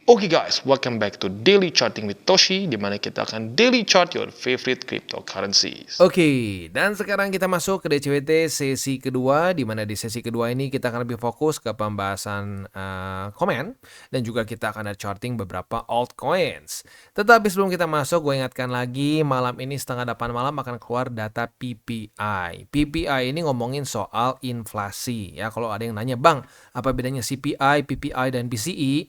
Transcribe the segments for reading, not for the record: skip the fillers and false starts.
Oke guys, welcome back to Daily Charting with Toshi, di mana kita akan daily chart your favorite cryptocurrencies. Oke, dan sekarang kita masuk ke DCWT sesi kedua, di mana di sesi kedua ini kita akan lebih fokus ke pembahasan komen, dan juga kita akan ada charting beberapa altcoins. Tetapi sebelum kita masuk, gue ingatkan lagi, malam ini setengah 8 malam akan keluar data PPI. PPI ini ngomongin soal inflasi. Ya, kalau ada yang nanya, Bang, apa bedanya CPI, PPI, dan PCE?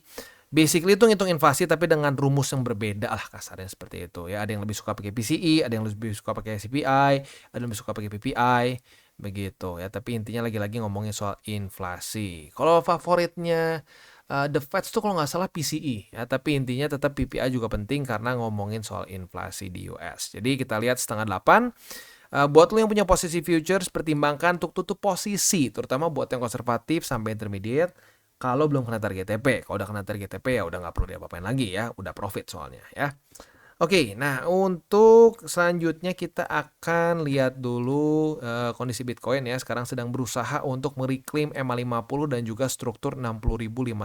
Basically itu ngitung inflasi tapi dengan rumus yang berbeda lah, kasarnya seperti itu ya. Ada yang lebih suka pakai PCE, ada yang lebih suka pakai CPI, ada yang lebih suka pakai PPI, begitu ya. Tapi intinya lagi-lagi ngomongin soal inflasi. Kalau favoritnya The Fed tuh kalau nggak salah PCE ya, tapi intinya tetap PPI juga penting karena ngomongin soal inflasi di US. Jadi kita lihat setengah 8. Buat lo yang punya posisi futures, pertimbangkan untuk tutup posisi, terutama buat yang konservatif sampai intermediate. Kalau belum kena target TP, kalau udah kena target TP ya udah nggak perlu diapa-apain lagi ya, udah profit soalnya ya. Oke, nah untuk selanjutnya kita akan lihat dulu kondisi Bitcoin ya. Sekarang sedang berusaha untuk mereclaim EMA 50 dan juga struktur 60.547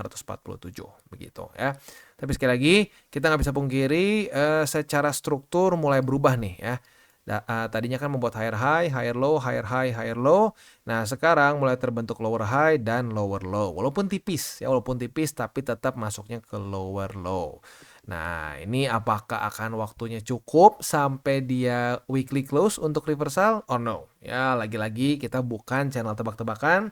begitu ya. Tapi sekali lagi kita nggak bisa pungkiri secara struktur mulai berubah nih ya. Tadinya kan membuat higher high, higher low, higher high, higher low. Nah, sekarang mulai terbentuk lower high dan lower low. Walaupun tipis tapi tetap masuknya ke lower low. Nah, ini apakah akan waktunya cukup sampai dia weekly close untuk reversal or no? Ya, lagi-lagi kita bukan channel tebak-tebakan.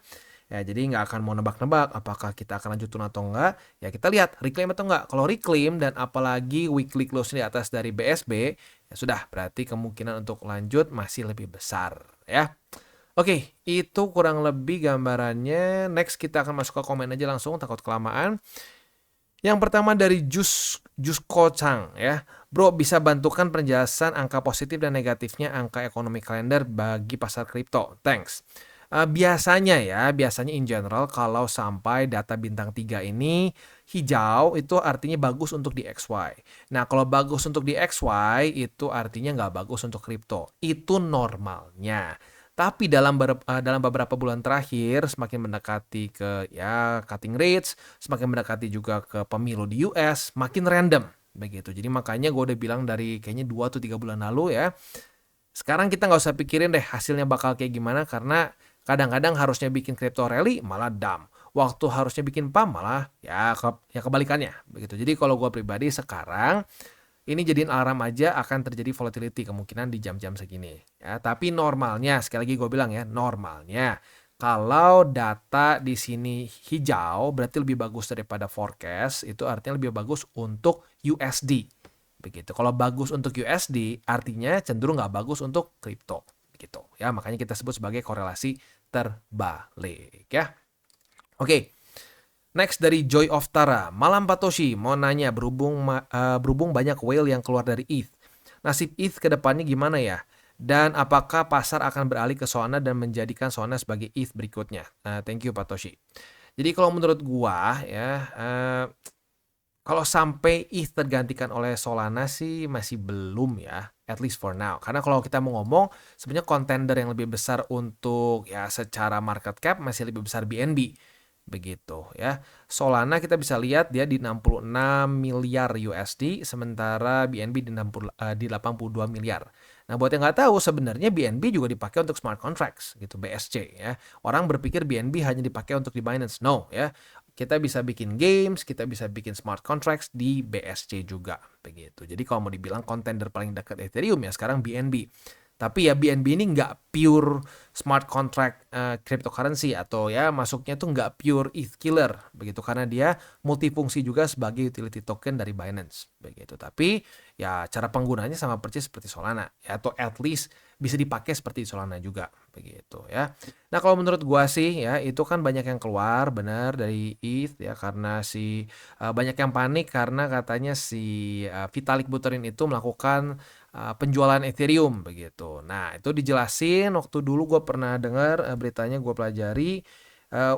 Ya, jadi nggak akan mau nebak-nebak apakah kita akan lanjut turun atau enggak. Ya, kita lihat reclaim atau enggak. Kalau reclaim dan apalagi weekly close di atas dari BSB, ya sudah, berarti kemungkinan untuk lanjut masih lebih besar ya. Oke, itu kurang lebih gambarannya. Next kita akan masuk ke komen aja langsung, takut kelamaan. Yang pertama dari Jus Kocang ya. Bro, bisa bantukan penjelasan angka positif dan negatifnya angka ekonomi kalender bagi pasar kripto. Thanks. Biasanya in general kalau sampai data bintang 3 ini hijau itu artinya bagus untuk di XY. Nah, kalau bagus untuk di XY itu artinya nggak bagus untuk kripto. Itu normalnya. Tapi dalam beberapa bulan terakhir semakin mendekati ke ya cutting rates, semakin mendekati juga ke pemilu di US, makin random begitu. Jadi makanya gue udah bilang dari kayaknya 2 atau 3 bulan lalu ya. Sekarang kita nggak usah pikirin deh hasilnya bakal kayak gimana karena kadang-kadang harusnya bikin crypto rally malah dump. Waktu harusnya bikin pump malah ya kebalikannya begitu. Jadi kalau gue pribadi sekarang ini jadiin alarm aja akan terjadi volatility kemungkinan di jam-jam segini. Ya, tapi normalnya, sekali lagi gue bilang ya, normalnya kalau data di sini hijau berarti lebih bagus daripada forecast, itu artinya lebih bagus untuk USD. Begitu. Kalau bagus untuk USD, artinya cenderung nggak bagus untuk kripto. Gitu. Ya, makanya kita sebut sebagai korelasi terbalik ya. Oke. Next dari Joy of Tara. Malam Pak Toshi, mau nanya berhubung banyak whale yang keluar dari ETH. Nasib ETH ke depannya gimana ya? Dan apakah pasar akan beralih ke Solana dan menjadikan Solana sebagai ETH berikutnya? Thank you Pak Toshi. Jadi kalau menurut gua ya, kalau sampai ETH tergantikan oleh Solana sih masih belum ya, at least for now. Karena kalau kita mau ngomong, sebenarnya contender yang lebih besar untuk ya secara market cap masih lebih besar BNB. Begitu ya. Solana kita bisa lihat dia di 66 miliar USD, sementara BNB di 82 miliar. Nah, buat yang nggak tahu, sebenarnya BNB juga dipakai untuk smart contracts, gitu, BSC ya. Orang berpikir BNB hanya dipakai untuk di Binance. No, ya. Kita bisa bikin games, kita bisa bikin smart contracts di BSC juga, begitu. Jadi kalau mau dibilang contender paling dekat Ethereum ya sekarang BNB. Tapi ya BNB ini nggak pure smart contract cryptocurrency atau ya masuknya tuh nggak pure ETH killer begitu karena dia multifungsi juga sebagai utility token dari Binance begitu. Tapi ya cara penggunanya sama persis seperti Solana ya atau at least bisa dipakai seperti Solana juga begitu ya. Nah, kalau menurut gua sih ya itu kan banyak yang keluar benar dari ETH ya karena banyak yang panik karena katanya Vitalik Buterin itu melakukan penjualan Ethereum begitu. Nah, itu dijelasin waktu dulu gue pernah dengar beritanya, gue pelajari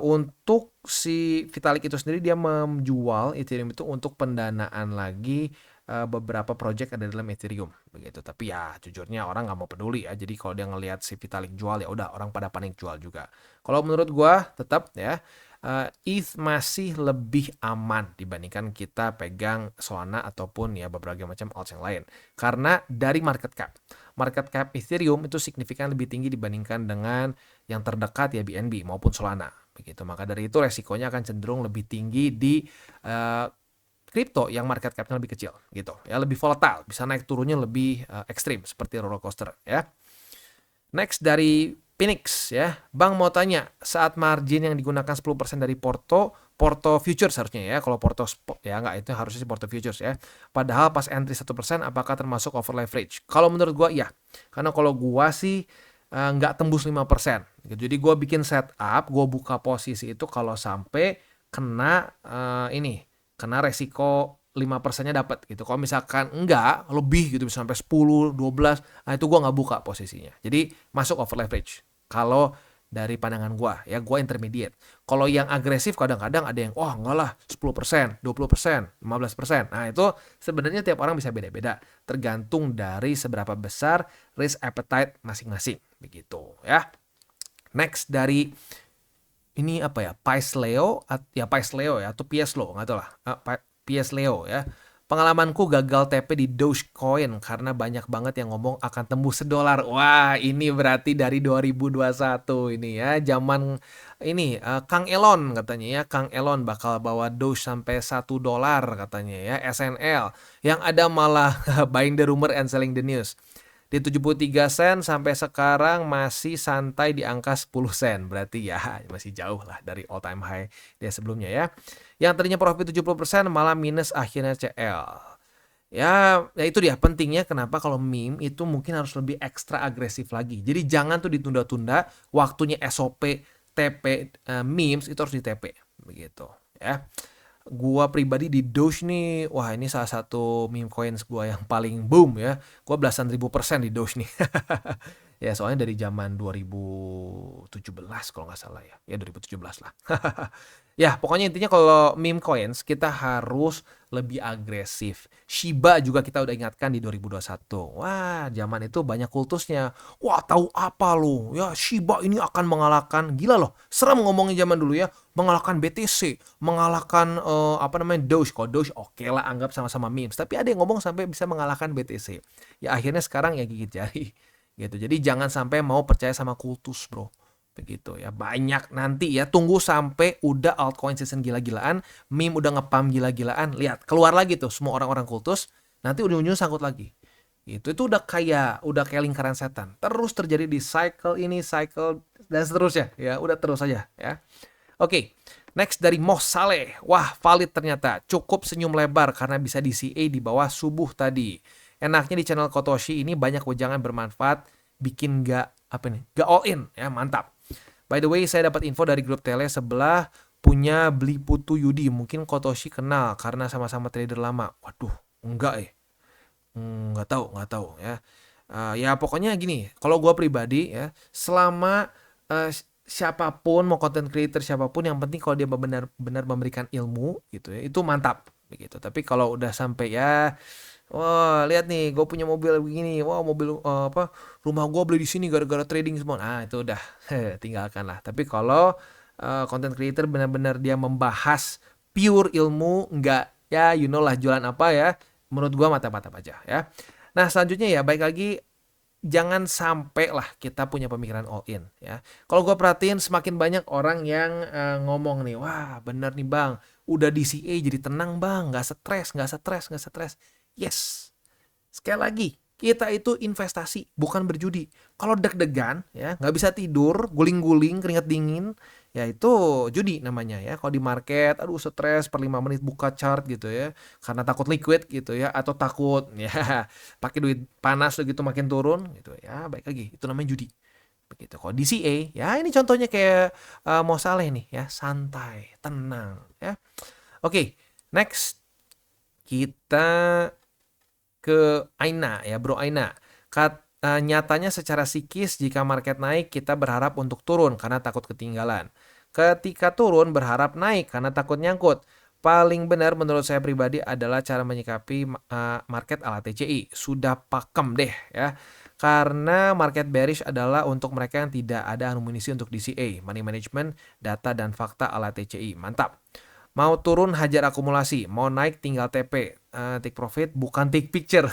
untuk si Vitalik itu sendiri dia menjual Ethereum itu untuk pendanaan lagi beberapa project ada dalam Ethereum begitu. Tapi ya jujurnya orang nggak mau peduli ya. Jadi kalau dia ngelihat si Vitalik jual ya udah orang pada panik jual juga. Kalau menurut gue tetap ya ETH masih lebih aman dibandingkan kita pegang Solana ataupun ya berbagai macam alt yang lain. Karena dari market cap. Market cap Ethereum itu signifikan lebih tinggi dibandingkan dengan yang terdekat ya BNB maupun Solana. Begitu. Maka dari itu resikonya akan cenderung lebih tinggi di kripto yang market cap-nya lebih kecil gitu ya, lebih volatile, bisa naik turunnya lebih ekstrim seperti roller coaster ya. Next dari Phoenix ya, Bang mau tanya, saat margin yang digunakan 10% dari Porto futures harusnya ya, kalau Porto spot ya enggak, itu harusnya Porto futures ya. Padahal pas entry 1% apakah termasuk over leverage? Kalau menurut gua iya. Karena kalau gua sih nggak tembus 5%. Jadi gua bikin setup, gua buka posisi itu kalau sampai kena kena resiko 5%-nya dapat gitu. Kalau misalkan enggak, lebih gitu bisa sampai 10, 12, nah itu gua nggak buka posisinya. Jadi masuk over leverage. Kalau dari pandangan gua, ya gua intermediate. Kalau yang agresif kadang-kadang ada yang enggak lah 10%, 20%, 15%. Nah, itu sebenarnya tiap orang bisa beda-beda, tergantung dari seberapa besar risk appetite masing-masing begitu ya. Next dari ini apa ya, Paisleo ya atau Pieslo nggak tahu lah, Piesleo ya. Pengalamanku gagal TP di Dogecoin karena banyak banget yang ngomong akan tembus $1. Wah, ini berarti dari 2021 ini ya, zaman ini Kang Elon katanya ya, Kang Elon bakal bawa Doge sampai $1 katanya ya, SNL. Yang ada malah buying the rumor and selling the news. Di 73 sen sampai sekarang masih santai di angka 10 sen. Berarti ya masih jauh lah dari all time high dia sebelumnya ya. Yang tadinya profit 70% malah minus akhirnya CL. Ya itu dia pentingnya kenapa kalau meme itu mungkin harus lebih ekstra agresif lagi. Jadi jangan tuh ditunda-tunda, waktunya SOP TP memes itu harus di TP begitu ya. Gua pribadi di Doge nih, wah ini salah satu meme coins gua yang paling boom ya. Gua belasan ribu persen di Doge nih. Ya soalnya dari zaman 2017 kalau nggak salah ya. Ya 2017 lah. Ya pokoknya intinya kalau meme coins kita harus lebih agresif. Shiba juga kita udah ingatkan di 2021. Wah zaman itu banyak kultusnya. Wah tahu apa lo? Ya Shiba ini akan mengalahkan, gila loh. Serem ngomongin zaman dulu ya. Mengalahkan BTC, mengalahkan Doge. Kalau Doge oke lah anggap sama-sama memes. Tapi ada yang ngomong sampai bisa mengalahkan BTC. Ya akhirnya sekarang ya gigit jari. Gitu. Jadi jangan sampai mau percaya sama kultus, bro. Begitu ya. Banyak nanti ya, tunggu sampai udah altcoin season gila-gilaan, meme udah ngepam gila-gilaan, lihat keluar lagi tuh semua orang-orang kultus, nanti ujung-ujungnya sangkut lagi. Itu udah kayak lingkaran setan. Terus terjadi di cycle ini, cycle dan seterusnya ya. Udah terus aja ya. Oke. Next dari Moh Saleh. Wah, valid ternyata. Cukup senyum lebar karena bisa di CA di bawah subuh tadi. Enaknya di channel Kotoshi ini banyak wejangan bermanfaat, bikin gak all in ya, mantap. By the way, saya dapat info dari grup tele sebelah punya beli putu Yudi, mungkin Kotoshi kenal karena sama-sama trader lama. Waduh, enggak nggak tahu ya. Ya pokoknya gini, kalau gue pribadi ya, selama siapapun mau content creator siapapun, yang penting kalau dia benar-benar memberikan ilmu gitu ya, itu mantap begitu. Tapi kalau udah sampai ya, wah lihat nih gue punya mobil begini, wah mobil rumah gue beli di sini gara-gara trading semua, nah itu udah tinggalkan lah. Tapi kalau content creator benar-benar dia membahas pure ilmu, enggak ya you know lah jualan apa ya, menurut gue mantap-mantap aja ya. Nah selanjutnya ya baik lagi, jangan sampai lah kita punya pemikiran all in ya. Kalau gue perhatiin semakin banyak orang yang ngomong nih, wah bener nih bang, udah DCA jadi tenang bang, nggak stres. Yes, sekali lagi kita itu investasi bukan berjudi. Kalau deg-degan ya nggak bisa tidur, guling-guling, keringat dingin, ya itu judi namanya ya. Kalau di market, aduh stres per 5 menit buka chart gitu ya, karena takut liquid gitu ya, atau takut ya pakai duit panas gitu makin turun gitu ya, baik lagi itu namanya judi begitu. Kalau DCA ya ini contohnya kayak Mo Saleh nih ya, santai, tenang ya. Oke, next kita ke Aina ya, Bro Aina. Nyatanya secara psikis jika market naik kita berharap untuk turun karena takut ketinggalan. Ketika turun berharap naik karena takut nyangkut. Paling benar menurut saya pribadi adalah cara menyikapi market ala TCI. Sudah pakem deh ya. Karena market bearish adalah untuk mereka yang tidak ada amunisi untuk DCA, money management, data dan fakta ala TCI. Mantap. Mau turun hajar akumulasi, mau naik tinggal TP, take profit bukan take picture.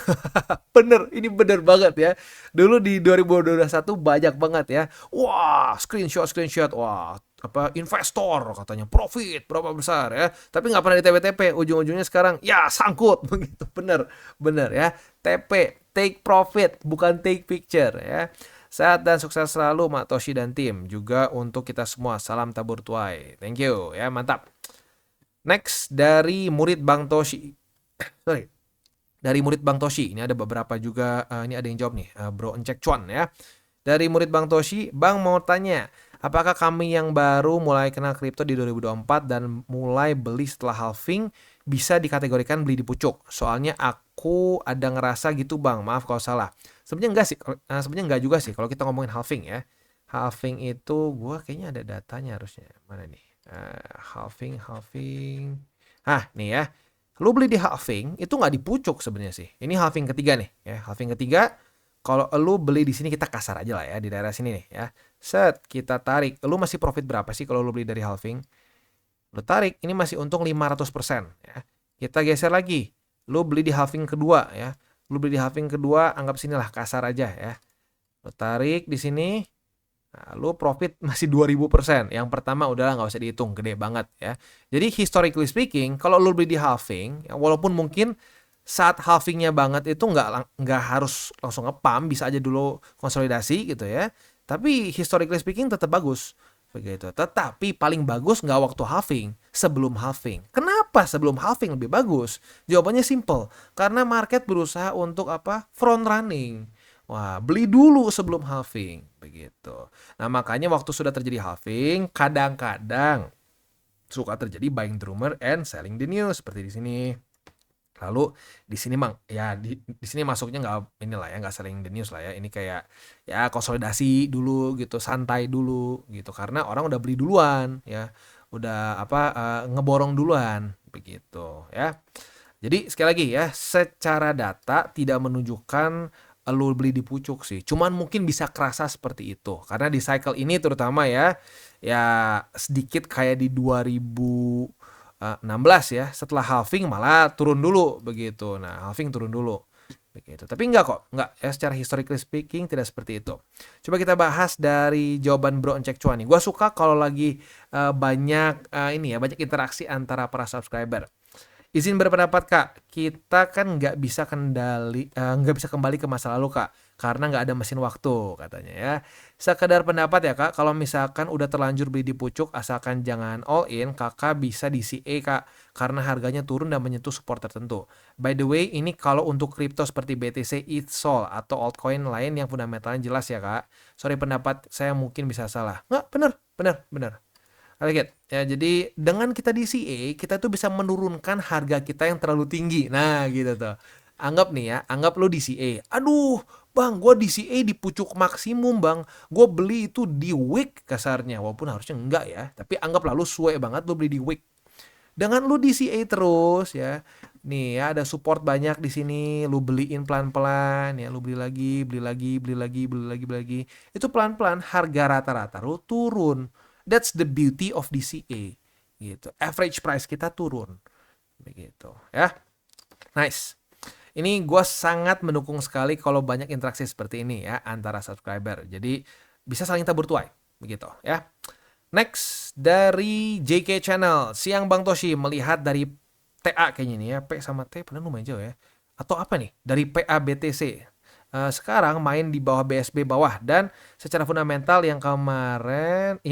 Bener, ini bener banget ya. Dulu di 2021 banyak banget ya. Wah, screenshot, wah, apa investor katanya profit berapa besar ya. Tapi nggak pernah di TP-TP. Ujung-ujungnya sekarang ya sangkut begitu. Bener, bener ya. TP, take profit bukan take picture ya. Sehat dan sukses selalu Mak Toshi dan tim. Juga untuk kita semua. Salam tabur tuai. Thank you ya, mantap. Next dari murid Bang Toshi. Sorry. Dari murid Bang Toshi. Ini ada beberapa juga. Ini ada yang jawab nih. Bro Encek Cuan ya. Dari murid Bang Toshi. Bang mau tanya. Apakah kami yang baru mulai kenal kripto di 2024 dan mulai beli setelah halving bisa dikategorikan beli di pucuk? Soalnya aku ada ngerasa gitu Bang. Maaf kalau salah. Sebenarnya enggak sih. Sebenarnya enggak juga sih kalau kita ngomongin halving ya. Halving itu gua kayaknya ada datanya harusnya. Mana nih? Halving. Nih ya. Lu beli di halving itu nggak di pucuk sebenarnya sih. Ini halving ketiga nih ya. Halving ketiga kalau lu beli di sini, kita kasar aja lah ya, di daerah sini nih ya. Set, kita tarik. Lu masih profit berapa sih kalau lu beli dari halving? Lu tarik, ini masih untung 500% ya. Kita geser lagi. Lu beli di halving kedua ya. Lu beli di halving kedua, anggap sinilah kasar aja ya. Lu tarik di sini. Nah, lu profit masih 2000%. Yang pertama udahlah nggak usah dihitung, gede banget ya. Jadi historically speaking, kalau lu beli di halving, ya, walaupun mungkin saat halvingnya banget itu nggak harus langsung ngepam, bisa aja dulu konsolidasi gitu ya. Tapi historically speaking tetap bagus begitu. Tetapi paling bagus nggak waktu halving, sebelum halving. Kenapa sebelum halving lebih bagus? Jawabannya simple, karena market berusaha untuk apa? Front running. Wah, beli dulu sebelum halving begitu. Nah, makanya waktu sudah terjadi halving, kadang-kadang suka terjadi buying the rumor and selling the news seperti di sini. Lalu di sini di sini masuknya nggak selling the news lah ya. Ini kayak ya konsolidasi dulu gitu, santai dulu gitu, karena orang udah beli duluan ya. Udah ngeborong duluan begitu ya. Jadi sekali lagi ya, secara data tidak menunjukkan lu beli di pucuk sih. Cuman mungkin bisa kerasa seperti itu. Karena di cycle ini terutama ya sedikit kayak di 2016 ya. Setelah halving malah turun dulu begitu. Nah, halving turun dulu begitu. Tapi enggak ya, secara historically speaking tidak seperti itu. Coba kita bahas dari jawaban Bro Encek Cuan nih. Gua suka kalau lagi banyak banyak interaksi antara para subscriber. Izin berpendapat Kak, kita kan nggak bisa kembali ke masa lalu Kak, karena nggak ada mesin waktu katanya ya. Sekedar pendapat ya Kak, kalau misalkan udah terlanjur beli di pucuk, asalkan jangan all in, Kakak bisa di CA Kak, karena harganya turun dan menyentuh support tertentu. By the way, ini kalau untuk kripto seperti BTC, ETH, atau altcoin lain yang fundamentalnya jelas ya Kak. Sorry, pendapat saya mungkin bisa salah. Nggak, bener. Ya, jadi dengan kita di CA, kita tuh bisa menurunkan harga kita yang terlalu tinggi. Nah, gitu tuh. Anggap lu di CA. Aduh, Bang, gue di CA di pucuk maksimum, Bang. Gue beli itu di wick kasarnya. Walaupun harusnya enggak ya. Tapi anggap lalu suwe banget lu beli di wick. Dengan lu di CA terus ya. Nih ya, ada support banyak di sini. Lu beliin pelan-pelan ya. Lu beli lagi. Itu pelan-pelan harga rata-rata lu turun. That's the beauty of DCA gitu. Average price kita turun begitu ya. Nice. Ini gue sangat mendukung sekali kalau banyak interaksi seperti ini ya antara subscriber. Jadi bisa saling tabur tuai begitu ya. Next dari JK Channel. Siang Bang Toshi, melihat dari TA kayaknya nih ya. P sama T padahal lumayan jauh ya. Atau apa nih? Dari PABTC. Sekarang main di bawah BSB bawah, dan secara fundamental yang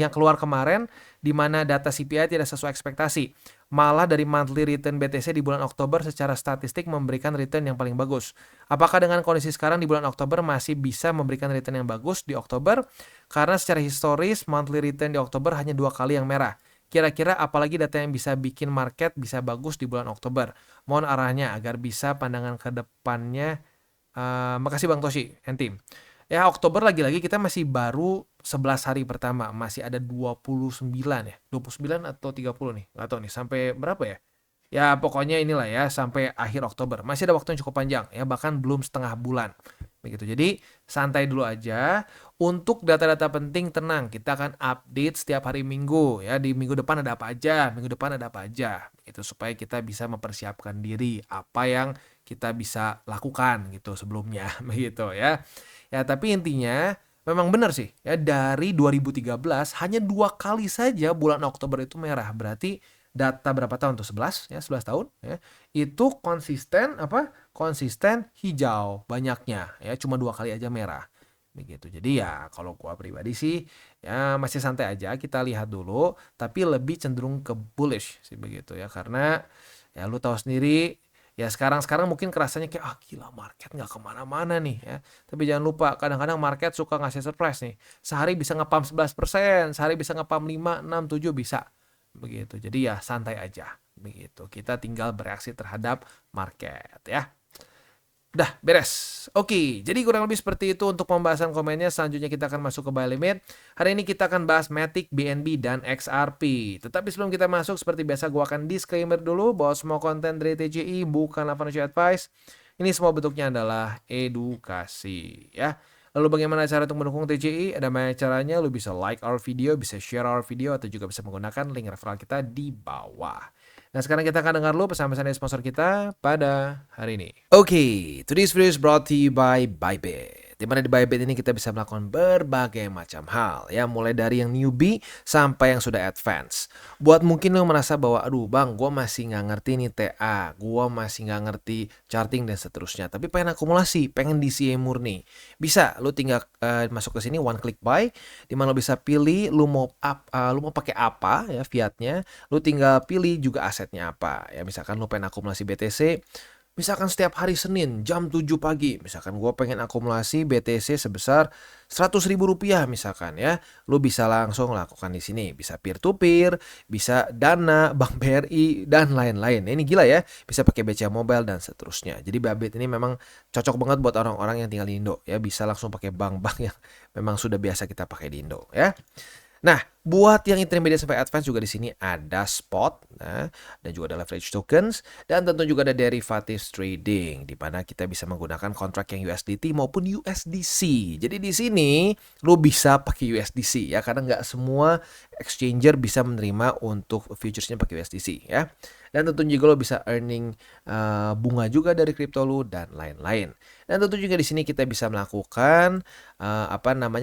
keluar kemarin di mana data CPI tidak sesuai ekspektasi. Malah dari monthly return BTC di bulan Oktober secara statistik memberikan return yang paling bagus. Apakah dengan kondisi sekarang di bulan Oktober masih bisa memberikan return yang bagus di Oktober? Karena secara historis monthly return di Oktober hanya 2 kali yang merah. Kira-kira apalagi data yang bisa bikin market bisa bagus di bulan Oktober? Mohon arahnya agar bisa pandangan ke depannya. Makasih Bang Toshi and team. Ya, Oktober lagi-lagi kita masih baru 11 hari pertama. Masih ada 29 ya. 29 atau 30 nih. Nggak tahu nih sampai berapa ya. Ya pokoknya inilah ya, sampai akhir Oktober. Masih ada waktu yang cukup panjang ya, bahkan belum setengah bulan. Begitu. Jadi santai dulu aja. Untuk data-data penting tenang, kita akan update setiap hari Minggu ya. Di minggu depan ada apa aja, minggu depan ada apa aja. Itu supaya kita bisa mempersiapkan diri apa yang kita bisa lakukan gitu sebelumnya begitu ya. Ya, tapi intinya memang benar sih ya, dari 2013 hanya 2 kali saja bulan Oktober itu merah. Berarti data berapa tahun tuh? 11 ya, 11 tahun ya. Itu konsisten apa? Konsisten hijau banyaknya ya, cuma 2 kali aja merah. Begitu. Jadi ya kalau gua pribadi sih ya masih santai aja, kita lihat dulu, tapi lebih cenderung ke bullish sih begitu ya. Karena ya lu tahu sendiri ya, sekarang mungkin kerasanya kayak gila market nggak kemana-mana nih ya. Tapi jangan lupa kadang-kadang market suka ngasih surprise nih. Sehari bisa ngepam 11%, sehari bisa ngepam 5, 6, 7 bisa. Begitu. Jadi ya santai aja. Begitu. Kita tinggal bereaksi terhadap market ya. Udah beres. Oke, jadi kurang lebih seperti itu untuk pembahasan komennya. Selanjutnya kita akan masuk ke buy limit. Hari ini kita akan bahas Matic, BNB, dan XRP. Tetapi sebelum kita masuk, seperti biasa gue akan disclaimer dulu bahwa semua konten dari TCI bukanlah financial advice. Ini semua bentuknya adalah edukasi ya. Lalu bagaimana cara untuk mendukung TCI? Ada banyak caranya. Lu bisa like our video, bisa share our video, atau juga bisa menggunakan link referral kita di bawah. Nah, sekarang kita akan dengar dulu pesan-pesan dari sponsor kita pada hari ini. Oke, today's video is brought to you by Bybit. Di mana di Bybit ini kita bisa melakukan berbagai macam hal ya, mulai dari yang newbie sampai yang sudah advance. Buat mungkin lo merasa bahwa aduh bang, gue masih nggak ngerti nih TA, gue masih nggak ngerti charting dan seterusnya, tapi pengen akumulasi, pengen DCA murni, bisa lo tinggal masuk ke sini one click buy, di mana lo bisa pilih lo mau pakai apa ya fiatnya, lo tinggal pilih juga asetnya apa ya. Misalkan lo pengen akumulasi BTC, misalkan setiap hari Senin jam 7 pagi, misalkan gue pengen akumulasi BTC sebesar 100.000 rupiah misalkan ya, lu bisa langsung lakukan di sini. Bisa peer to peer, bisa Dana, Bank BRI dan lain-lain. Ini gila ya, bisa pakai BCA Mobile dan seterusnya. Jadi Bybit ini memang cocok banget buat orang-orang yang tinggal di Indo ya, bisa langsung pakai bank-bank yang memang sudah biasa kita pakai di Indo ya. Nah, buat yang intermediate sampai advance juga di sini ada spot, nah, dan juga ada leverage tokens, dan tentu juga ada derivatives trading, di mana kita bisa menggunakan kontrak yang USDT maupun USDC. Jadi di sini lo bisa pakai USDC ya, karena nggak semua exchanger bisa menerima untuk futuresnya pakai USDC ya. Dan tentu juga lo bisa earning bunga juga dari kripto lo dan lain-lain. Dan tentu juga di sini kita bisa melakukan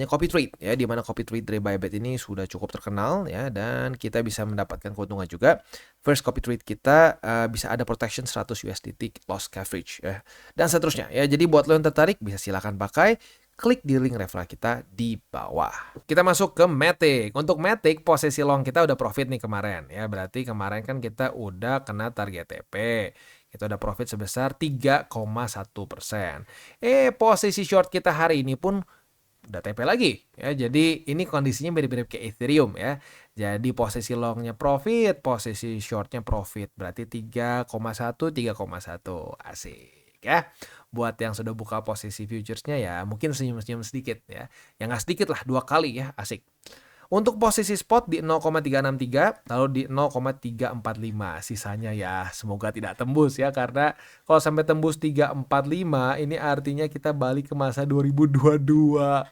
copy trade ya, di mana copy trade dari Bybit ini sudah cukup terkenal ya, dan kita bisa mendapatkan keuntungan juga. First copy trade kita bisa ada protection 100 USDT loss coverage ya, dan seterusnya ya. Jadi buat lo yang tertarik bisa silakan pakai, klik di link referral kita di bawah. Kita masuk ke Matic. Untuk Matic, posisi long kita udah profit nih kemarin ya. Berarti kemarin kan kita udah kena target TP. Kita udah profit sebesar 3,1%. Posisi short kita hari ini pun udah TP lagi ya. Jadi ini kondisinya mirip-mirip kayak Ethereum ya. Jadi posisi longnya profit, posisi shortnya profit. Berarti 3,1, 3,1. Asik ya. Buat yang sudah buka posisi futuresnya ya mungkin senyum-senyum sedikit ya. Yang nggak sedikit lah, 2 kali ya, asik. Untuk posisi spot di 0,363, lalu di 0,345. Sisanya ya semoga tidak tembus ya, karena kalau sampai tembus 345 ini artinya kita balik ke masa 2022.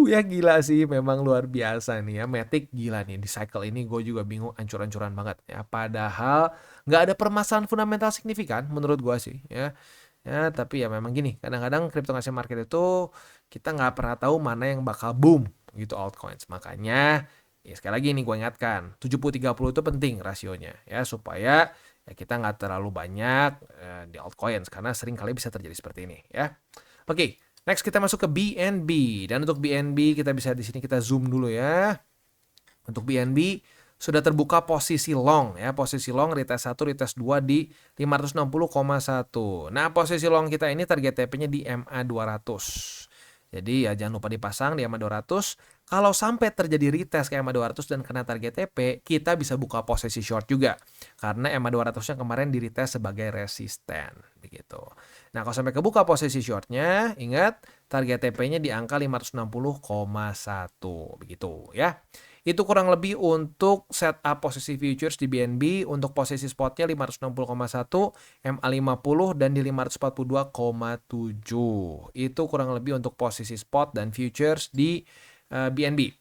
Ya gila sih, memang luar biasa nih ya. Matic gila nih, di cycle ini gue juga bingung, ancur-ancuran banget ya. Padahal nggak ada permasalahan fundamental signifikan menurut gue sih ya. Ya, tapi ya memang gini, kadang-kadang cryptocurrency market itu kita nggak pernah tahu mana yang bakal boom gitu altcoins. Makanya ya sekali lagi nih gue ingatkan, 70-30 itu penting rasionya ya, supaya ya kita nggak terlalu banyak di altcoins, karena sering kali bisa terjadi seperti ini ya. Oke, next kita masuk ke BNB. Dan untuk BNB kita bisa di sini kita zoom dulu ya. Untuk BNB sudah terbuka posisi long ya, posisi long retest 1, retest 2 di 560,1. Nah, posisi long kita ini target TP-nya di MA 200. Jadi ya jangan lupa dipasang di MA 200. Kalau sampai terjadi retest ke MA 200 dan kena target TP, kita bisa buka posisi short juga. Karena MA 200-nya kemarin di retest sebagai resisten begitu. Nah, kalau sampai kebuka posisi shortnya, ingat target TP-nya di angka 560,1 begitu ya. Itu kurang lebih untuk setup posisi futures di BNB. Untuk posisi spotnya 560,1, MA50 dan di 542,7. Itu kurang lebih untuk posisi spot dan futures di BNB.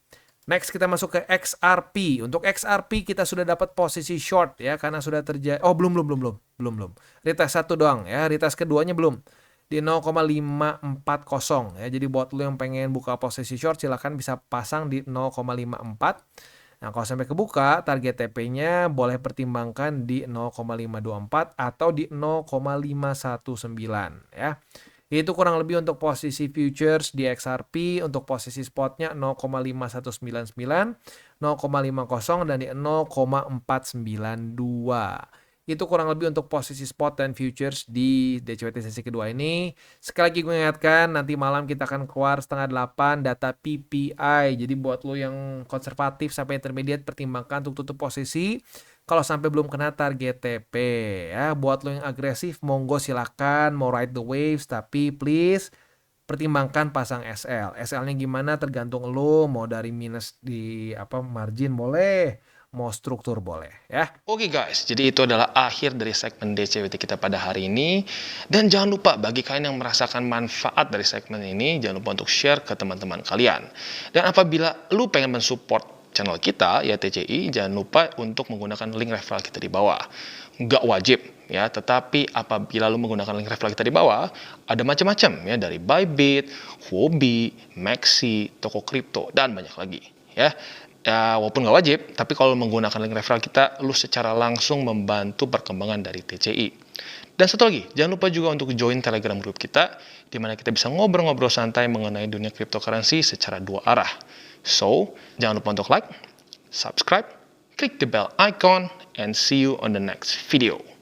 Next kita masuk ke XRP. Untuk XRP kita sudah dapat posisi short ya karena sudah terjadi. Oh, belum. Retest satu doang ya. Retest keduanya belum. Di 0,540 ya. Jadi buat lo yang pengen buka posisi short silahkan bisa pasang di 0,54. Nah, kalau sampai kebuka, target TP-nya boleh pertimbangkan di 0,524 atau di 0,519 ya. Itu kurang lebih untuk posisi futures di XRP, untuk posisi spotnya 0,5199, 0,50 dan di 0,492. Itu kurang lebih untuk posisi spot dan futures di DCWT sesi kedua ini. Sekali lagi gue ingatkan, nanti malam kita akan keluar 7:30 data PPI. Jadi buat lo yang konservatif sampai intermediate, pertimbangkan untuk tutup posisi kalau sampai belum kena target TP ya. Buat lo yang agresif, monggo silakan mau ride the waves, tapi please pertimbangkan pasang SL. SL-nya gimana tergantung lo, mau dari minus di margin boleh, mau struktur boleh ya. Oke guys, jadi itu adalah akhir dari segmen DCWT kita pada hari ini. Dan jangan lupa bagi kalian yang merasakan manfaat dari segmen ini, jangan lupa untuk share ke teman-teman kalian. Dan apabila lu pengen mensupport channel kita, ya TCI, jangan lupa untuk menggunakan link referral kita di bawah. Nggak wajib ya, tetapi apabila lu menggunakan link referral kita di bawah, ada macam-macam ya, dari Bybit, Huobi, Maxi, toko kripto, dan banyak lagi ya. Ya, walaupun nggak wajib, tapi kalau menggunakan link referral kita, lu secara langsung membantu perkembangan dari TCI. Dan satu lagi, jangan lupa juga untuk join Telegram group kita, di mana kita bisa ngobrol-ngobrol santai mengenai dunia cryptocurrency secara dua arah. So, jangan lupa untuk like, subscribe, klik the bell icon, and see you on the next video.